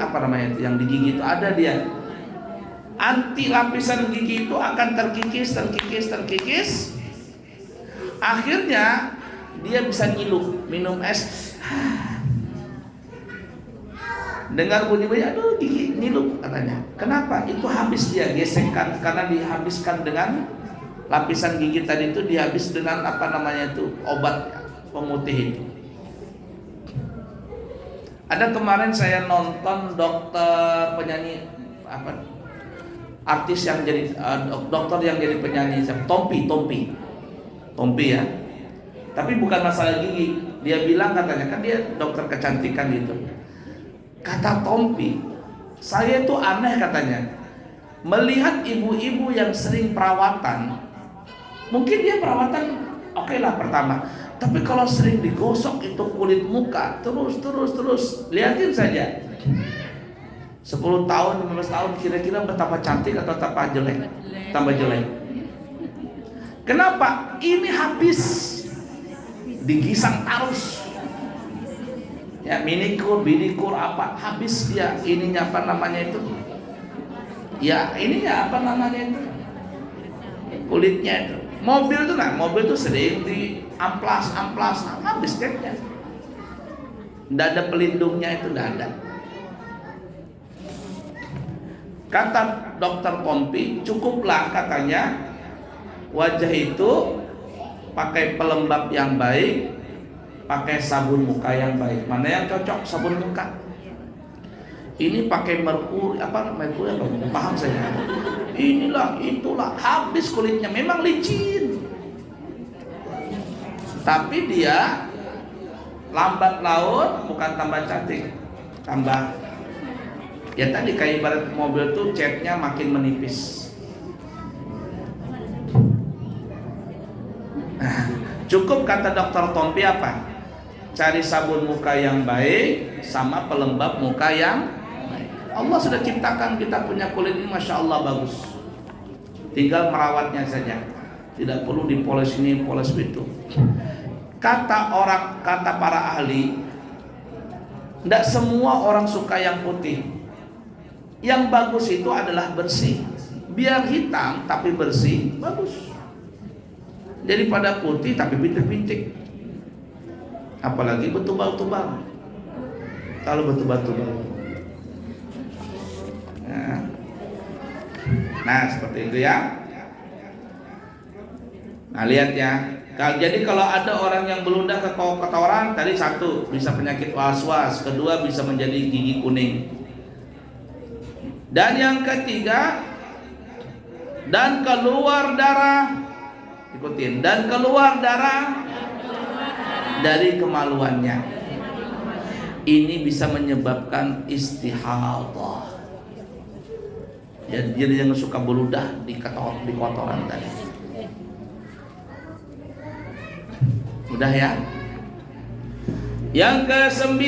apa namanya itu yang di gigi itu ada dia. Anti lapisan gigi itu akan terkikis. Akhirnya dia bisa ngilu, minum es. Dengar bunyi, aduh gigi ngilu katanya. Kenapa? Itu habis dia gesekan karena dihabiskan dengan lapisan gigi tadi itu dihabis dengan apa namanya itu obat pemutih itu. Ada kemarin saya nonton dokter penyanyi artis yang jadi dokter yang jadi penyanyi Tompi ya. Tapi bukan masalah gigi. Dia bilang katanya kan dia dokter kecantikan gitu. Kata Tompi, saya tuh aneh katanya melihat ibu-ibu yang sering perawatan. Mungkin dia perawatan oke lah pertama, tapi kalau sering digosok itu kulit muka terus lihatin saja 10 tahun 15 tahun kira-kira betapa cantik atau betapa jelek, tambah jelek. Kenapa? Ini habis digisang terus ya, minikur, bidikur apa habis dia ininya apa namanya itu ya, ininya apa namanya itu kulitnya itu. Mobil itu sering di amplas habis catnya, nggak ada pelindungnya itu, nggak ada. Kata dokter Tompi, cukuplah katanya wajah itu pakai pelembab yang baik, pakai sabun muka yang baik. Mana yang cocok sabun muka? Ini pakai merkuri apa? Paham saya. Inilah itulah, habis kulitnya, memang licin. Tapi dia lambat laun bukan tambah cantik, tambah ya tadi kayak ibarat mobil tuh catnya makin menipis. Cukup kata dokter Tompi apa? Cari sabun muka yang baik sama pelembab muka yang baik. Allah sudah ciptakan kita punya kulit ini masya Allah bagus. Tinggal merawatnya saja. Tidak perlu dipoles ini, poles itu. Kata para ahli, tidak semua orang suka yang putih. Yang bagus itu adalah bersih. Biar hitam tapi bersih, bagus. Daripada putih tapi bintik-bintik. Apalagi bertubal-tubal. Kalau bertubal-tubal. Nah, seperti itu ya. Nah, lihat ya. Jadi kalau ada orang yang beludah ke kotoran, tadi satu bisa penyakit was-was, kedua bisa menjadi gigi kuning. Dan yang ketiga, dan keluar darah. Ikutin, dan keluar darah dari kemaluannya. Ini bisa menyebabkan istihadah. Jadi yang suka beludah di kotoran tadi. Udah ya. Yang ke-9,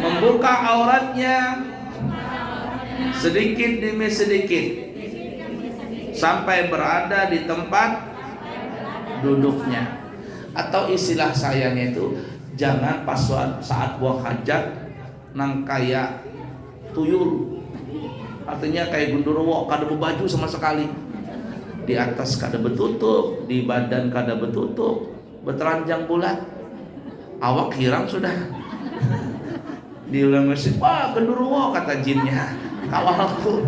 membuka auratnya sedikit demi sedikit sampai berada di tempat duduknya. Atau istilah sayanya itu, jangan pas saat buang hajat nang kayak tuyul. Artinya kayak gundurwo, kada berbaju sama sekali. Di atas kada betutup, di badan kada betutup, bertelanjang bulat, awak hirang sudah. Di ulang masjid, wah genderuwo kata jinnya, kawalku.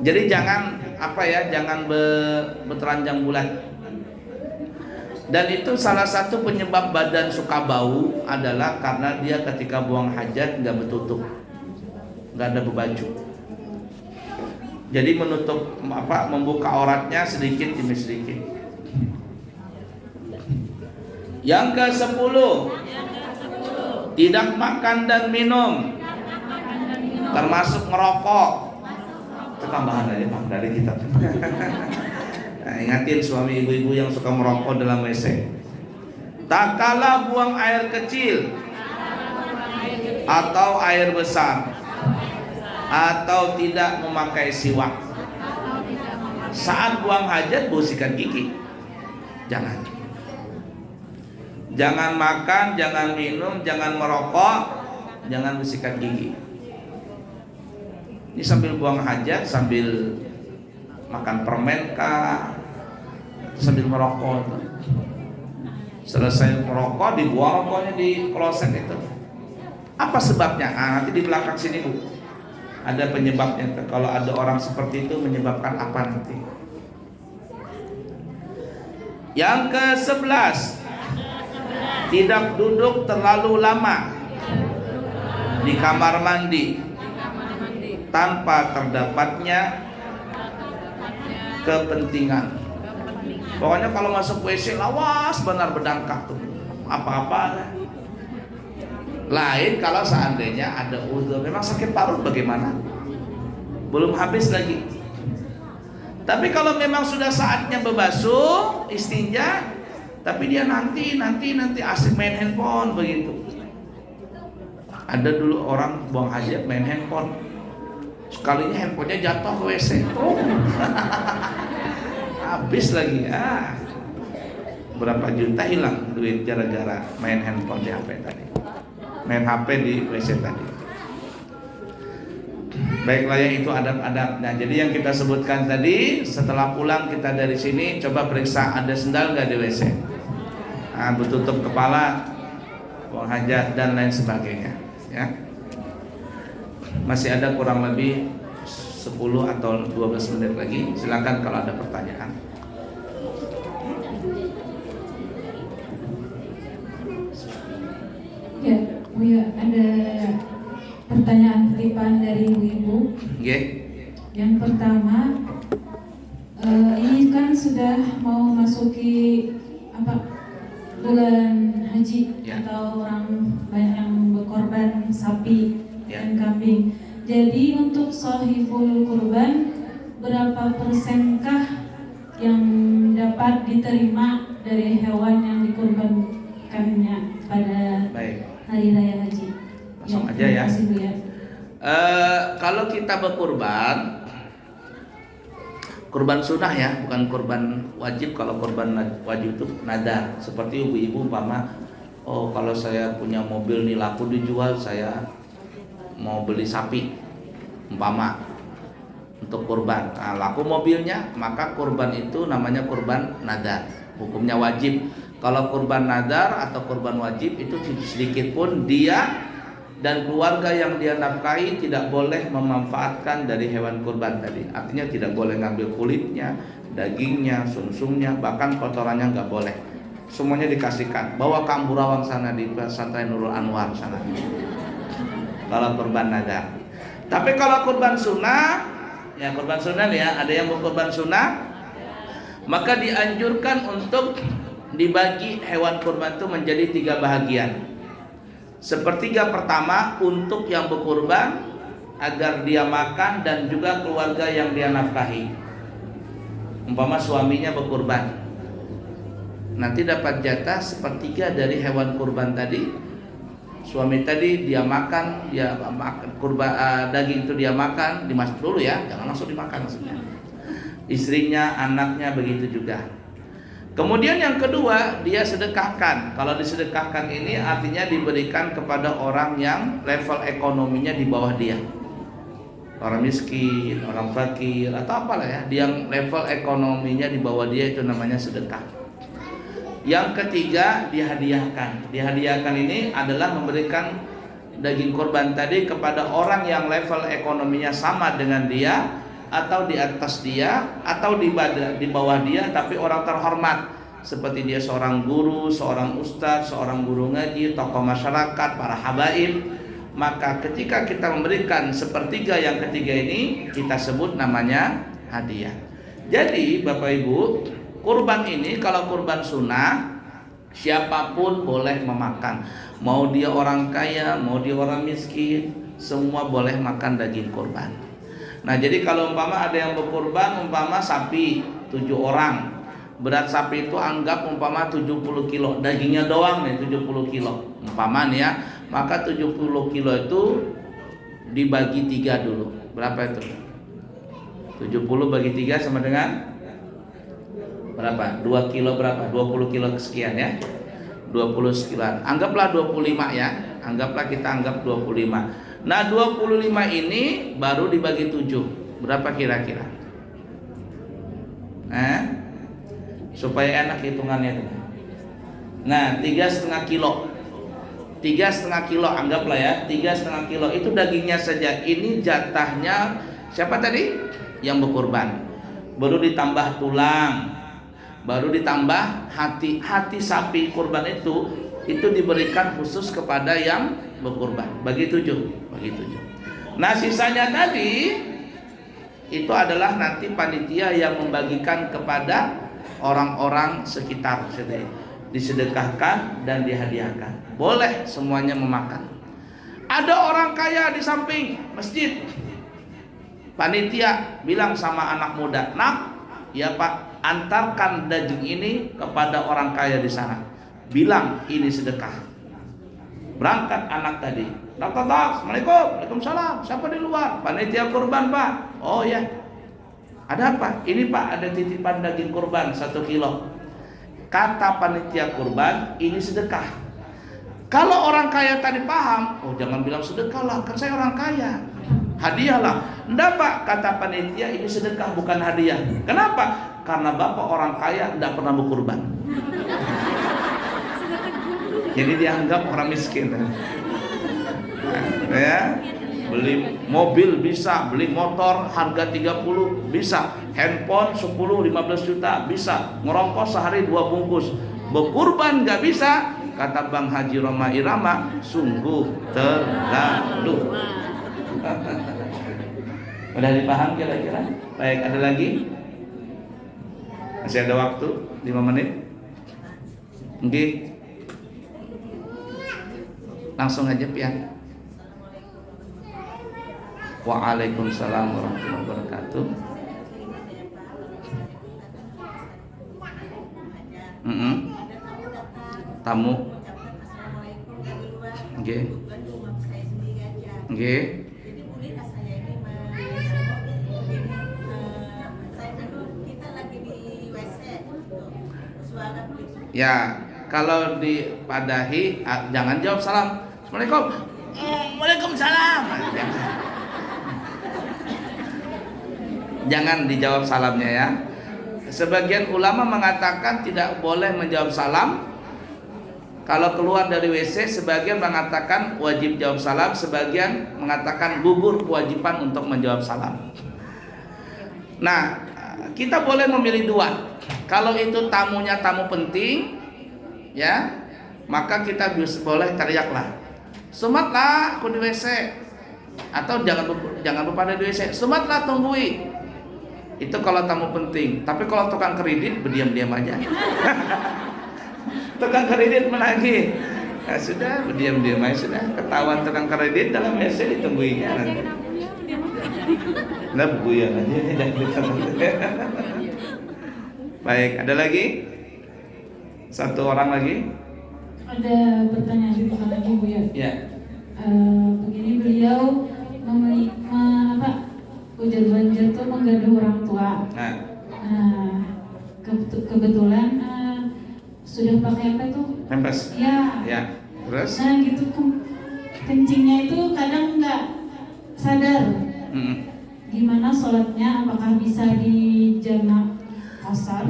Jadi jangan jangan bertelanjang bulat. Dan itu salah satu penyebab badan suka bau adalah karena dia ketika buang hajat nggak bertutup, nggak ada berbaju. Jadi membuka auratnya sedikit demi sedikit. Yang ke-10, tidak makan dan minum, termasuk merokok. Itu tambahan aja Pak dari kita. Nah, ingatin suami ibu-ibu yang suka merokok dalam WC. Tak kalah buang air kecil atau air besar, atau tidak memakai siwak. Saat buang hajat bersihkan gigi. Jangan makan, jangan minum, jangan merokok, jangan bersihkan gigi. Ini sambil buang hajat, sambil makan permen kah, sambil merokok. Selesai merokok, dibuang rokoknya di kloset itu. Apa sebabnya? Nanti di belakang sini Bu, ada penyebabnya. Kalau ada orang seperti itu menyebabkan apa nanti? Yang ke-11, tidak duduk terlalu lama di kamar mandi tanpa terdapatnya kepentingan. Pokoknya kalau masuk WC lawas benar berdangkak tuh, apa-apa. Lain kalau seandainya ada uzur, memang sakit parut bagaimana? Belum habis lagi. Tapi kalau memang sudah saatnya berbasuh, istinja, tapi dia nanti asik main handphone begitu. Ada dulu orang buang hajat main handphone, sekalinya handphonenya jatuh ke WC, habis lagi. Berapa juta hilang duit gara-gara main handphone di HP tadi, main HP di WC tadi. Baiklah, ya itu adab-adabnya. Jadi yang kita sebutkan tadi, setelah pulang kita dari sini coba periksa ada sendal nggak di WC, bertutup kepala, buang hajat dan lain sebagainya. Ya, masih ada kurang lebih 10 atau 12 menit lagi. Silakan kalau ada pertanyaan. Ya, Buya, ada pertanyaan titipan dari ibu-ibu. Yang pertama, ini kan sudah mau masuki bulan haji, atau orang banyak yang berkorban sapi dan kambing. Jadi untuk shahihul kurban, berapa persenkah yang dapat diterima dari hewan yang dikurbankannya pada hari raya haji? Langsung aja ya. Kalau kita berkurban, kurban sunnah ya, bukan kurban wajib. Kalau kurban wajib itu nadar. Seperti ibu-ibu umpama, kalau saya punya mobil nih laku dijual, saya mau beli sapi umpama untuk kurban. Laku mobilnya, maka kurban itu namanya kurban nadar. Hukumnya wajib. Kalau kurban nadar atau kurban wajib itu sedikit pun dia dan keluarga yang dia nafkahi tidak boleh memanfaatkan dari hewan kurban tadi. Artinya tidak boleh ngambil kulitnya, dagingnya, sumsumnya, bahkan kotorannya nggak boleh. Semuanya dikasihkan. Bawa ke Amburawang sana, di pesantren Nurul Anwar sana. Kalau kurban nadar. Tapi kalau kurban sunnah, ya kurban sunnah ya, ada yang berkurban sunnah, maka dianjurkan untuk dibagi hewan kurban itu menjadi 3 bahagian. Sepertiga pertama untuk yang berkurban agar dia makan dan juga keluarga yang dia nafkahi. Umpama suaminya berkurban, nanti dapat jatah sepertiga dari hewan kurban tadi. Suami tadi dia makan, daging itu dia makan, dimasak dulu ya, jangan langsung dimakan maksudnya. Istrinya, anaknya begitu juga. Kemudian yang kedua, dia sedekahkan. Kalau disedekahkan ini artinya diberikan kepada orang yang level ekonominya di bawah dia. Orang miskin, orang fakir, atau apalah ya, yang level ekonominya di bawah dia, itu namanya sedekah. Yang ketiga, dihadiahkan. Dihadiahkan ini adalah memberikan daging kurban tadi kepada orang yang level ekonominya sama dengan dia, atau di atas dia, atau di bawah dia, tapi orang terhormat, seperti dia seorang guru, seorang ustadz, seorang guru ngaji, tokoh masyarakat, para habaib. Maka ketika kita memberikan sepertiga yang ketiga ini, kita sebut namanya hadiah. Jadi Bapak Ibu, kurban ini kalau kurban sunnah, siapapun boleh memakan. Mau dia orang kaya, mau dia orang miskin, semua boleh makan daging kurban. Nah, jadi kalau umpama ada yang berkurban, umpama sapi 7 orang, berat sapi itu anggap umpama 70 kilo, dagingnya doang nih 70 kilo umpama nih ya, maka 70 kilo itu dibagi 3 dulu. Berapa itu? 70 bagi 3 sama dengan berapa? 2 kilo berapa? 20 kilo sekian ya, 20 sekian, anggaplah 25 ya, anggaplah kita anggap 25. Nah 25 ini baru dibagi 7, berapa kira-kira? Supaya enak hitungannya. Nah 3,5 kilo, 3,5 kilo anggaplah ya, 3,5 kilo itu dagingnya saja. Ini jatahnya siapa tadi? Yang berkurban. Baru ditambah tulang, baru ditambah hati sapi kurban itu diberikan khusus kepada yang berkurban. Bagi 7. Nah sisanya tadi itu adalah nanti panitia yang membagikan kepada orang-orang sekitar, disedekahkan dan dihadiahkan. Boleh semuanya memakan. Ada orang kaya di samping masjid, panitia bilang sama anak muda, "Nak, ya Pak, antarkan daging ini kepada orang kaya di sana. Bilang ini sedekah." Berangkat anak tadi. "Tak, Assalamualaikum." "Waalaikumsalam. Siapa di luar?" "Panitia kurban, Pak." "Oh ya. Ada apa?" "Ini Pak, ada titipan daging kurban 1 kilo." Kata panitia kurban, ini sedekah. Kalau orang kaya tadi paham, "Oh jangan bilang sedekah lah, kan saya orang kaya, hadiah lah." "Enggak Pak," kata panitia, "ini sedekah bukan hadiah." "Kenapa?" "Karena Bapak orang kaya tidak pernah berkurban." Jadi dianggap orang miskin. Ya, beli mobil bisa, beli motor harga 30 bisa, handphone 10-15 juta bisa, ngerokok sehari 2 bungkus. Berkurban nggak bisa, kata Bang Haji Roma Irama, sungguh terlalu. Udah dipaham kira-kira? Baik, ada lagi? Masih ada waktu 5 menit. Oke. Langsung aja pian. Waalaikumsalam warahmatullahi wabarakatuh. Tamu. Oke. Oke. Ya, kalau dipadahi jangan jawab salam. Assalamualaikum. Waalaikumsalam. Jangan dijawab salamnya ya. Sebagian ulama mengatakan tidak boleh menjawab salam kalau keluar dari WC. Sebagian mengatakan wajib jawab salam, sebagian mengatakan gugur kewajiban untuk menjawab salam. Nah, kita boleh memilih 2. Kalau itu tamunya tamu penting, ya, maka kita boleh teriaklah, "Sumatlah aku di WC," atau jangan lupa di WC, "Sumatlah tunggui." Itu kalau tamu penting. Tapi kalau tukang kredit berdiam-diam aja. Tukang kredit menagih, nah, sudah berdiam-diam aja, sudah ketahuan tukang kredit dalam WC ditungguinya nanti. Nah, bukuyan aja Baik, ada lagi? 1 orang lagi? Ada pertanyaan juga lagi Bu ya. Ya. Begini, beliau hujan banjir itu menggaduh orang tua. Nah, kebetulan sudah pakai apa tuh? Pampers. Ya. Ya. Terus? Nah gitu, kencingnya itu kadang nggak sadar. Gimana sholatnya? Apakah bisa dijamak kasar?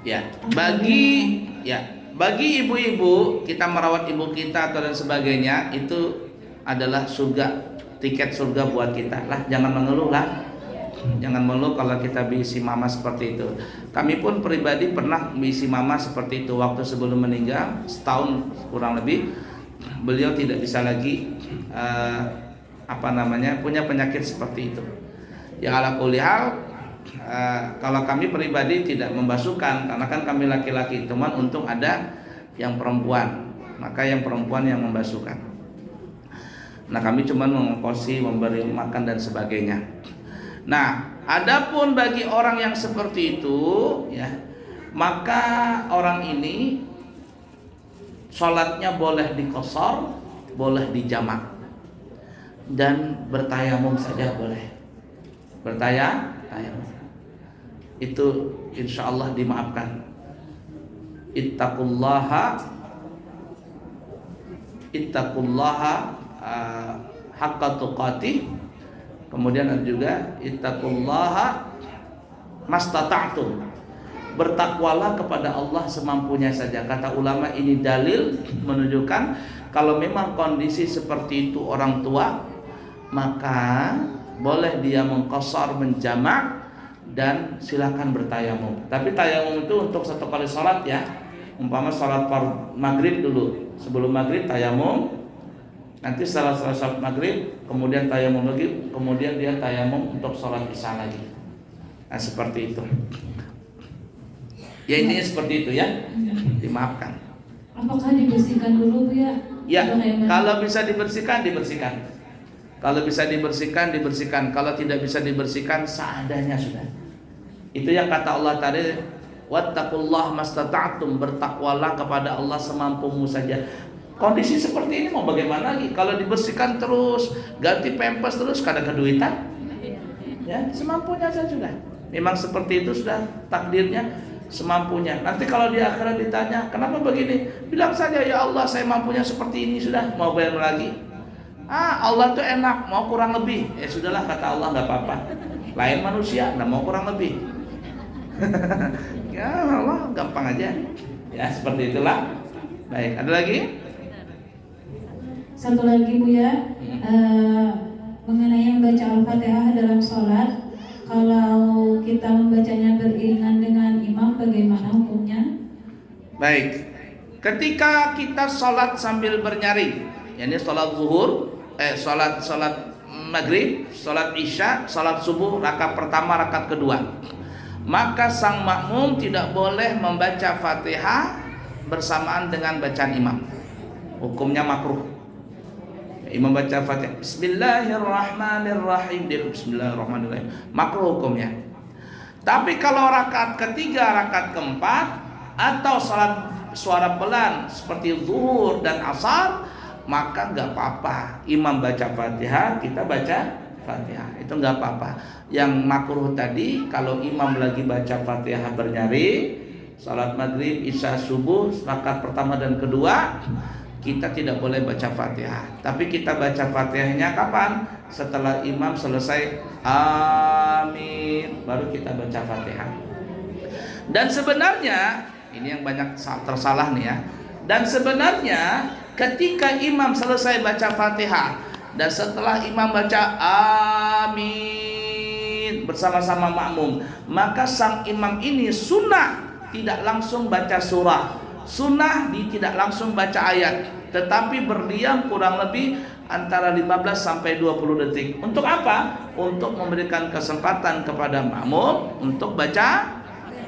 Ya. Bagi ya, bagi ibu-ibu kita merawat ibu kita atau dan sebagainya itu adalah surga, tiket surga buat kita lah. Jangan mengeluh lah, jangan mengeluh kalau kita bisi mama seperti itu. Kami pun pribadi pernah bisi mama seperti itu waktu sebelum meninggal, setahun kurang lebih. Beliau tidak bisa lagi punya penyakit seperti itu. Ya ala kulli hal, kalau kami pribadi tidak membasuhkan karena kan kami laki-laki, teman untung ada yang perempuan, maka yang perempuan yang membasuhkan. Nah kami cuma mengongkosi, memberi makan dan sebagainya. Nah adapun bagi orang yang seperti itu ya, maka orang ini sholatnya boleh diqashar, boleh dijamak, dan bertayamum saja boleh. Bertayamum itu insya Allah dimaafkan. Ittaqullaha haqqa tuqatih. Kemudian ada juga ittaqullaha mastata'tum. Bertakwalah kepada Allah semampunya saja. Kata ulama ini dalil menunjukkan kalau memang kondisi seperti itu orang tua, maka boleh dia mengqashar, menjamak, dan silakan bertayamum. Tapi tayamum itu untuk satu kali salat ya. Umpama salat maghrib dulu, sebelum maghrib tayamum, nanti setelah salat maghrib kemudian tayamum lagi, kemudian dia tayamum untuk salat isya lagi. Nah seperti itu. Ya intinya seperti itu ya. Dimaafkan. Apakah dibersihkan dulu Bu ya? Ya, kalau bisa dibersihkan, dibersihkan. Kalau bisa dibersihkan, dibersihkan. Kalau tidak bisa dibersihkan, seadanya sudah. Itu yang kata Allah tadi, wattaqullah mastata'tum, bertakwalah kepada Allah semampumu saja. Kondisi seperti ini mau bagaimana lagi? Kalau dibersihkan terus, ganti pempes terus, kadang keduitan. Ya, semampunya saja sudah. Memang seperti itu sudah takdirnya, semampunya. Nanti kalau di akhirat ditanya, kenapa begini? Bilang saja, ya Allah, saya mampunya seperti ini sudah. Mau bayar lagi? Allah tuh enak, mau kurang lebih. Ya sudahlah, kata Allah, nggak apa-apa. Lain manusia, nggak mau kurang lebih. Ya Allah, gampang aja. Ya seperti itulah. Baik, ada lagi? Satu lagi Bu ya, mengenai membaca Al-Fatihah dalam sholat. Kalau kita membacanya beriringan dengan imam, bagaimana hukumnya? Baik, ketika kita sholat sambil bernyaring, yakni sholat zuhur, sholat maghrib, sholat isya, sholat subuh, rakaat pertama, rakaat kedua, maka sang makmum tidak boleh membaca Fatihah bersamaan dengan bacaan imam. Hukumnya makruh. Imam baca Fatihah Bismillahirrahmanirrahim, dia Bismillahirrahmanirrahim, makruh hukumnya. Tapi kalau rakaat ketiga, rakaat keempat, atau sholat suara pelan seperti zuhur dan asar, maka nggak apa-apa. Imam baca Fatihah, kita baca Fatihah, itu nggak apa-apa. Yang makruh tadi kalau imam lagi baca Fatihah bernyaring, salat maghrib, isya, subuh, rakaat pertama dan kedua, kita tidak boleh baca Fatihah. Tapi kita baca Fatihahnya kapan? Setelah imam selesai amin, baru kita baca Fatihah. Dan sebenarnya ini yang banyak tersalah nih ya. Dan sebenarnya ketika imam selesai baca Fatihah dan setelah imam baca amin bersama-sama makmum, maka sang imam ini sunnah tidak langsung baca surah, sunnah tidak langsung baca ayat, tetapi berdiam kurang lebih antara 15 sampai 20 detik. Untuk apa? Untuk memberikan kesempatan kepada makmum untuk baca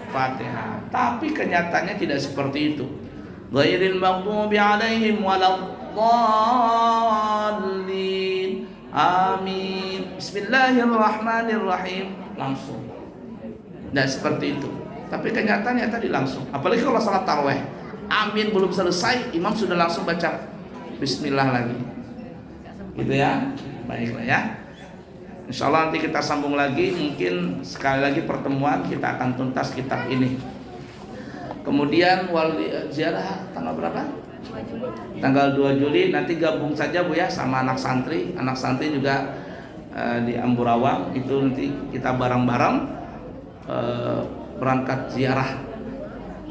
Fatihah. Tapi kenyataannya tidak seperti itu. Ghairil maghdubi alaihim waladdallin. Amin. Bismillahirrahmanirrahim. Langsung. Tidak seperti itu. Tapi kenyataannya tadi langsung. Apalagi kalau salat tarawih, amin belum selesai, imam sudah langsung baca Bismillah lagi. Gitu ya. Baiklah ya. Insya Allah nanti kita sambung lagi. Mungkin sekali lagi pertemuan kita akan tuntas kitab ini. Kemudian wali ziarah tanggal berapa? Tanggal 2 Juli. Nanti gabung saja Bu ya sama anak santri. Anak santri juga di Amburawang. Itu nanti kita bareng-bareng berangkat ziarah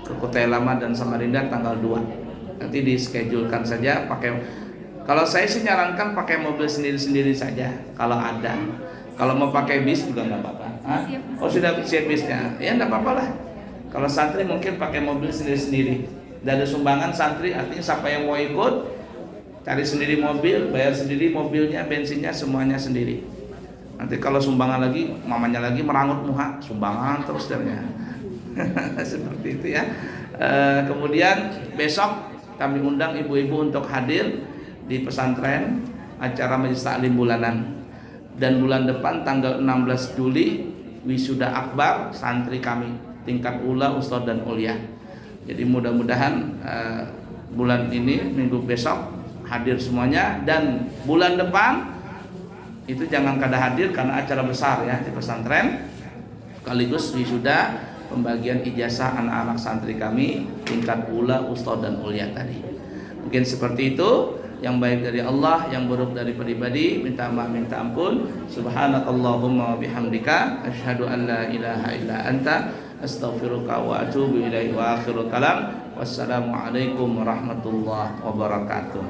ke Kutai Lama dan Samarinda tanggal 2. Nanti dischedulkan saja pakai. Kalau saya sih nyarankan pakai mobil sendiri-sendiri saja kalau ada. Kalau mau pakai bis juga nggak apa-apa. Hah? Oh sudah siap bisnya? Ya nggak apa-apa lah. Kalau santri mungkin pakai mobil sendiri-sendiri. Dan ada sumbangan santri, artinya siapa yang mau ikut cari sendiri mobil, bayar sendiri mobilnya, bensinnya semuanya sendiri. Nanti kalau sumbangan lagi, mamanya lagi merangut muha, sumbangan terus ternyata. Seperti itu ya. Kemudian besok kami undang ibu-ibu untuk hadir di pesantren acara majelis taklim bulanan. Dan bulan depan tanggal 16 Juli wisuda akbar santri kami tingkat ula, ustadz dan ulia. Jadi mudah-mudahan bulan ini minggu besok hadir semuanya, dan bulan depan itu jangan kada hadir karena acara besar ya di pesantren sekaligus wisuda pembagian ijazah anak-anak santri kami tingkat ula, ustadz dan ulia tadi. Mungkin seperti itu. Yang baik dari Allah, yang buruk dari pribadi minta maaf, minta ampun. Subhanakallahumma wa bihamdika asyhadu an la ilaha illa anta astaghfiruka wa atubu ilaika. Wa akhirul kalam wassalamu alaikum warahmatullahi wabarakatuh.